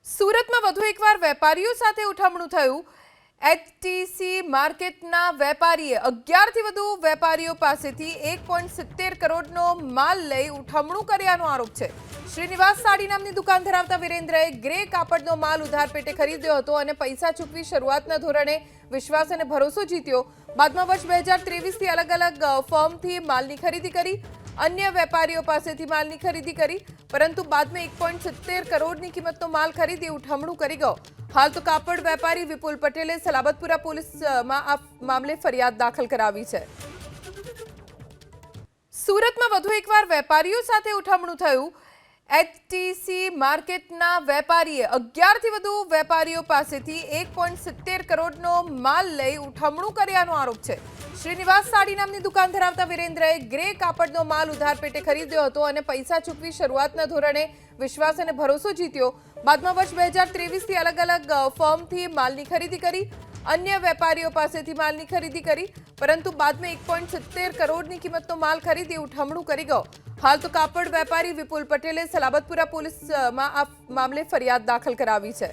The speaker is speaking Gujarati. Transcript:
સુરતમાં વધુ એકવાર વેપારીઓ સાથે ઉઠમણું થયું। એચટીસી માર્કેટના વેપારીએ 11 થી વધુ વેપારીઓ પાસેથી 1.70 કરોડનો માલ લઈ ઉઠમણું કર્યાનો આરોપ છે। શ્રીનિવાસ સાડી નામની દુકાન ધરાવતા વિરેન્દ્રએ ગ્રે કાપડનો માલ ઉધાર પેટે ખરીદ્યો હતો અને પૈસા ચૂકવી શરૂઆતના ધોરણે વિશ્વાસ અને ભરોસો જીત્યો। બાદમાં વર્ષ 2023 થી અલગ-અલગ ફર્મથી માલની ખરીદી કરી, अन्य वेपारीओ पासेथी मालनी खरीदी करी, परंतु बाद में 1.70 करोड़नी कीमतनो माल खरीदी उठमणुं करी गयो। हाल तो कापड़ वेपारी विपुल पटेले सलाबतपुरा पुलिस में आ मामले फरियाद दाखल करावी छे। सूरत में वधु एकवार वेपारीओ साथे उठमणुं थयुं। एचटीसी मार्केटना वेपारीए 11 થી વધુ વેપારીઓ પાસેથી 1.70 કરોડનો માલ લઈ ઉઠમણું કર્યાનો આરોપ છે। શ્રીનિવાસ સાડી નામની દુકાન ધરાવતા વિરેન્દ્રએ ગ્રે કાપડનો માલ ઉધાર પેટે ખરીદ્યો હતો અને પૈસા ચૂકવી શરૂઆતના ધોરણે વિશ્વાસ અને ભરોસો જીત્યો। બાદમાં વર્ષ 2023 થી અલગ-અલગ ફર્મથી માલની ખરીદી કરી, अन्य वेपारीओ पासेथी मालनी खरीदी करी, परंतु बाद में 1.70 करोड़नी कीमतनो माल खरीदी उठमणुं करी गयो। हाल तो कापड़ वेपारी विपुल पटेले सलाबतपुरा पुलिस में आ मामले फरियाद दाखल करावी छे।